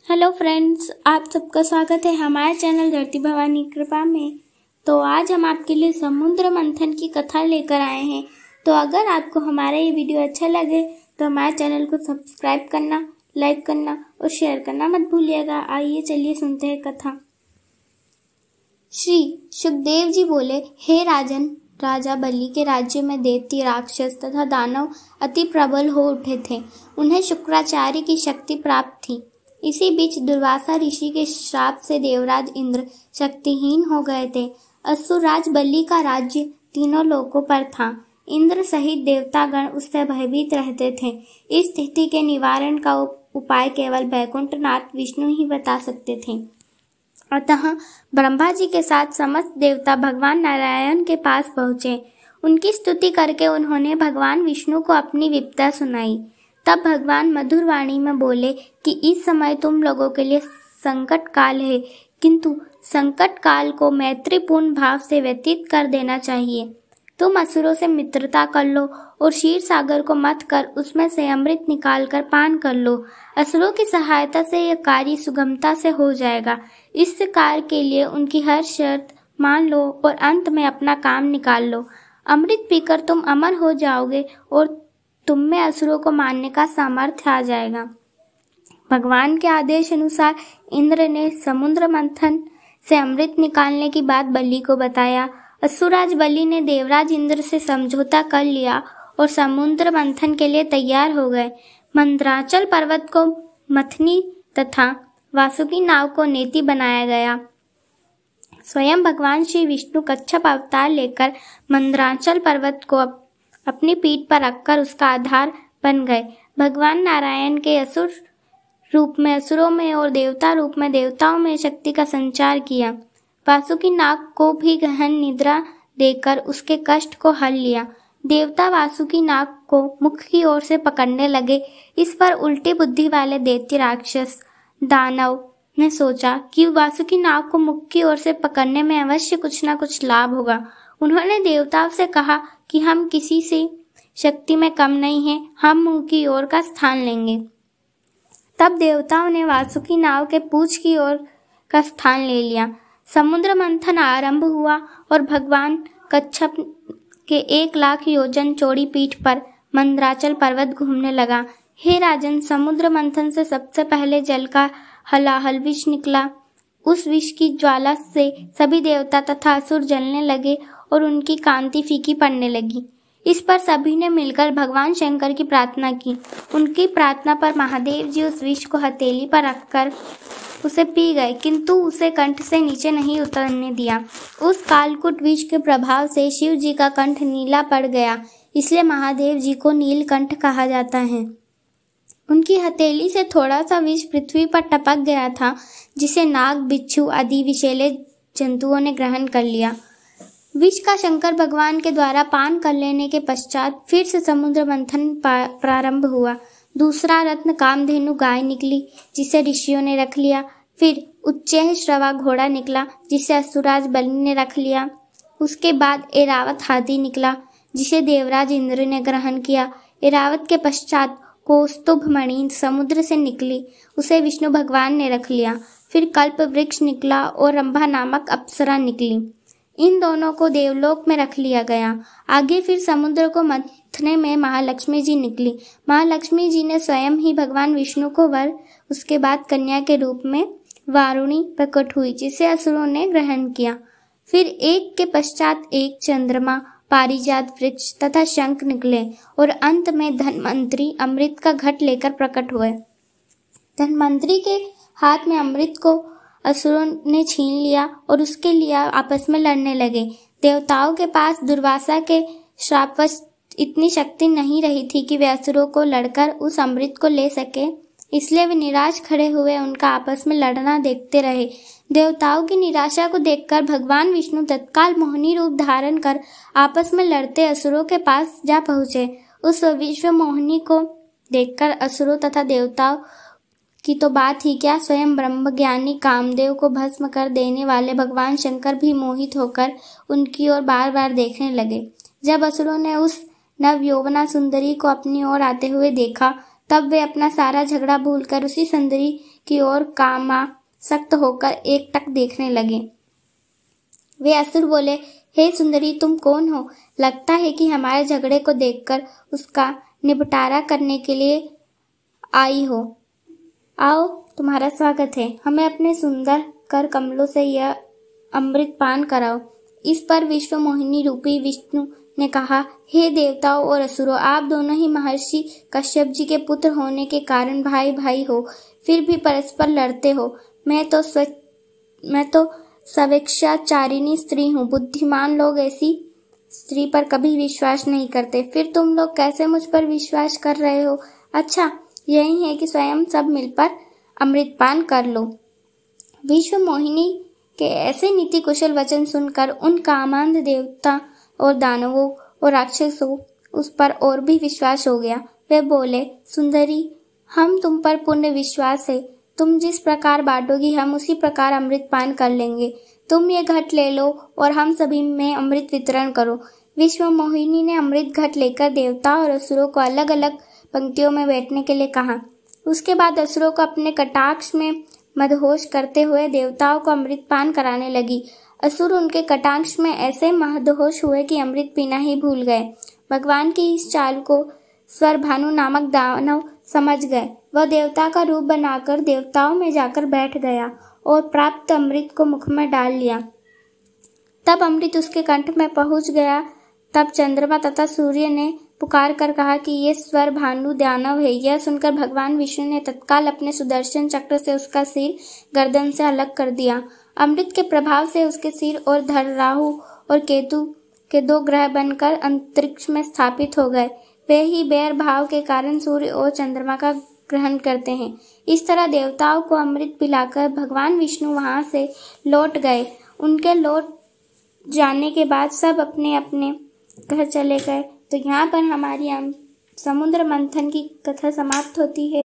Hello friends, आप सबका स्वागत है हमारे चैनल धरती भवानी कृपा में। तो आज हम आपके लिए समुद्र मंथन की कथा लेकर आए हैं। तो अगर आपको हमारा ये वीडियो अच्छा लगे तो हमारे चैनल को सब्सक्राइब करना, लाइक करना और शेयर करना मत भूलिएगा। आइए चलिए सुनते हैं कथा। श्री सुखदेव जी बोले, हे राजन, राजा बलि के राज्य में दैत्य, राक्षस तथा दानव अति प्रबल हो उठे थे। उन्हें शुक्राचार्य की शक्ति प्राप्त थी। इसी बीच दुर्वासा ऋषि के श्राप से देवराज इंद्र शक्तिहीन हो गए थे। असुरराज बलि का राज्य तीनों लोकों पर था। इंद्र सहित देवतागण उससे भयभीत रहते थे। इस स्थिति के निवारण का उपाय केवल वैकुंठनाथ विष्णु ही बता सकते थे। अतः ब्रह्मा जी के साथ समस्त देवता भगवान नारायण के पास पहुँचे। उनकी स्तुति करके उन्होंने भगवान विष्णु को अपनी विपदा सुनाई। तब भगवान मधुर वाणी में बोले कि इस समय तुम लोगों के लिए संकट काल है, किंतु संकट काल को मैत्रीपूर्ण भाव से व्यतीत कर देना चाहिए। तुम असुरों से मित्रता कर लो और क्षीर सागर को मथ कर उसमें से अमृत निकाल कर पान कर लो। असुरों की सहायता से यह कार्य सुगमता से हो जाएगा। इस कार्य के लिए उनकी हर शर्त मान लो और अंत में अपना काम निकाल लो। अमृत पीकर तुम अमर हो जाओगे और तुम में असुरों को मारने का सामर्थ्य आ जाएगा। भगवान के आदेश अनुसार इंद्र ने समुद्र मंथन से अमृत निकालने की बात बलि को बताया। असुरराज बलि ने देवराज इंद्र से समझौता कर लिया और समुद्र मंथन के लिए तैयार हो गए। मंदराचल पर्वत को मथनी तथा वासुकी नाव को नेति बनाया गया। स्वयं भगवान श्री विष्णु कच्छप अवतार लेकर मंदराचल पर्वत को अपनी पीठ पर रखकर उसका आधार बन गए। भगवान नारायण के असुर रूप में असुरों में और देवता रूप में देवताओं में शक्ति का संचार किया। वासुकी नाग को भी गहन निद्रा देकर उसके कष्ट को हल लिया। देवता वासुकी नाग को मुख की ओर से पकड़ने लगे। इस पर उल्टी बुद्धि वाले दैत्य, राक्षस, दानव ने सोचा कि वासुकी नाग को मुख की ओर से पकड़ने में अवश्य कुछ न कुछ लाभ होगा। उन्होंने देवताओं से कहा कि हम किसी से शक्ति में कम नहीं हैं, हम मुंह की ओर का स्थान लेंगे। तब देवताओं ने वासुकी नाव के पूंछ की ओर का स्थान ले लिया। समुद्र मंथन आरंभ हुआ और भगवान कच्छप के 1,00,000 योजन चौड़ी पीठ पर मंदराचल पर्वत घूमने लगा। हे राजन, समुद्र मंथन से सबसे पहले जल का हलाहल विष निकला। उस विष की ज्वाला से सभी देवता तथा असुर जलने लगे और उनकी कांति फीकी पड़ने लगी। इस पर सभी ने मिलकर भगवान शंकर की प्रार्थना की। उनकी प्रार्थना पर महादेव जी उस विष को हथेली पर रखकर उसे पी गए, किंतु उसे कंठ से नीचे नहीं उतरने दिया। उस कालकूट विष के प्रभाव से शिव जी का कंठ नीला पड़ गया, इसलिए महादेव जी को नीलकंठ कहा जाता है। उनकी हथेली से थोड़ा सा विष पृथ्वी पर टपक गया था, जिसे नाग, बिच्छू आदि विषैले जंतुओं ने ग्रहण कर लिया। विष का शंकर भगवान के द्वारा पान कर लेने के पश्चात फिर से समुद्र मंथन प्रारंभ हुआ। दूसरा रत्न कामधेनु गाय निकली, जिसे ऋषियों ने रख लिया। फिर उच्चैः श्रवा घोड़ा निकला, जिसे असुरराज बलि ने रख लिया। उसके बाद ऐरावत हाथी निकला, जिसे देवराज इंद्र ने ग्रहण किया। ऐरावत के पश्चात कौस्तुभ मणि समुद्र से निकली, उसे विष्णु भगवान ने रख लिया। फिर कल्प वृक्ष निकला और रंभा नामक अप्सरा निकली। इन दोनों को देवलोक में रख लिया गया। आगे फिर समुद्र को मथने में महालक्ष्मी जी निकली। महालक्ष्मी जी ने स्वयं ही भगवान विष्णु को वर, उसके बाद कन्या के रूप में वारुणी प्रकट हुई, जिसे असुरों ने ग्रहण किया। फिर एक के पश्चात एक चंद्रमा, पारिजात वृक्ष तथा शंख निकले और अंत में धन्वंतरी अमृत का घट लेकर प्रकट हुए। धन्वंतरी के हाथ में अमृत को असुरों ने छीन लिया और उसके लिए आपस में लड़ने लगे। देवताओं के पास दुर्वासा के श्रापवश इतनी शक्ति नहीं रही थी कि वे असुरों को लड़कर उस अमृत को ले सके, इसलिए वे निराश खड़े हुए उनका आपस में लड़ना देखते रहे। देवताओं की निराशा को देखकर भगवान विष्णु तत्काल मोहिनी रूप धारण कर आपस में लड़ते असुरों के पास जा पहुंचे। उस विश्व मोहिनी को देखकर असुरों तथा देवताओं की तो बात ही क्या, स्वयं ब्रह्मज्ञानी कामदेव को भस्म कर देने वाले भगवान शंकर भी मोहित होकर उनकी ओर बार बार देखने लगे। जब असुरों ने उस नव यौवना सुंदरी को अपनी ओर आते हुए देखा, तब वे अपना सारा झगड़ा भूलकर उसी सुंदरी की ओर कामासक्त होकर एकटक देखने लगे। वे असुर बोले, हे सुंदरी, तुम कौन हो? लगता है कि हमारे झगड़े को देखकर उसका निपटारा करने के लिए आई हो। आओ, तुम्हारा स्वागत है। हमें अपने सुंदर कर कमलों से यह अमृत पान कराओ। इस पर विश्व मोहिनी रूपी विष्णु ने कहा, हे देवताओं और असुरों, आप दोनों ही महर्षि कश्यप जी के पुत्र होने के कारण भाई भाई हो, फिर भी परस्पर लड़ते हो। मैं तो स्वेच्छाचारिणी स्त्री हूँ। बुद्धिमान लोग ऐसी स्त्री पर कभी विश्वास नहीं करते, फिर तुम लोग कैसे मुझ पर विश्वास कर रहे हो? अच्छा, यही है कि स्वयं सब मिलकर अमृतपान कर लो। विश्व मोहिनी के ऐसे नीति कुशल वचन सुनकर उन कामांध देवता और दानवों और राक्षसों उस पर और भी विश्वास हो गया। वे बोले, सुंदरी, हम तुम पर पूर्ण विश्वास है। तुम जिस प्रकार बांटोगी हम उसी प्रकार अमृत पान कर लेंगे। तुम ये घट ले लो और हम सभी में अमृत वितरण करो। विश्व मोहिनी ने अमृत घट लेकर देवताओं और असुरों को अलग अलग पंक्तियों में बैठने के लिए कहा। उसके बाद असुरों को अपने कटाक्ष में मदहोश करते हुए देवताओं को अमृत पान कराने लगी। असुर उनके कटाक्ष में ऐसे मदहोश हुए कि अमृत पीना ही भूल गए। भगवान की इस चाल को स्वरभानु नामक दानव समझ गए। वह देवता का रूप बनाकर देवताओं में जाकर बैठ गया और प्राप्त अमृत को मुख में डाल लिया। तब अमृत उसके कंठ में पहुंच गया। तब चंद्रमा तथा सूर्य ने पुकार कर कहा कि ये स्वर भानु दानव है। यह सुनकर भगवान विष्णु ने तत्काल अपने सुदर्शन चक्र से उसका सिर गर्दन से अलग कर दिया। अमृत के प्रभाव से उसके सिर और धड़ राहु और केतु के 2 ग्रह बनकर अंतरिक्ष में स्थापित हो गए। वे ही बैर भाव के कारण सूर्य और चंद्रमा का ग्रहण करते हैं। इस तरह देवताओं को अमृत पिलाकर भगवान विष्णु वहां से लौट गए। उनके लौट जाने के बाद सब अपने अपने घर चले गए। तो यहाँ पर हमारी समुद्र मंथन की कथा समाप्त होती है।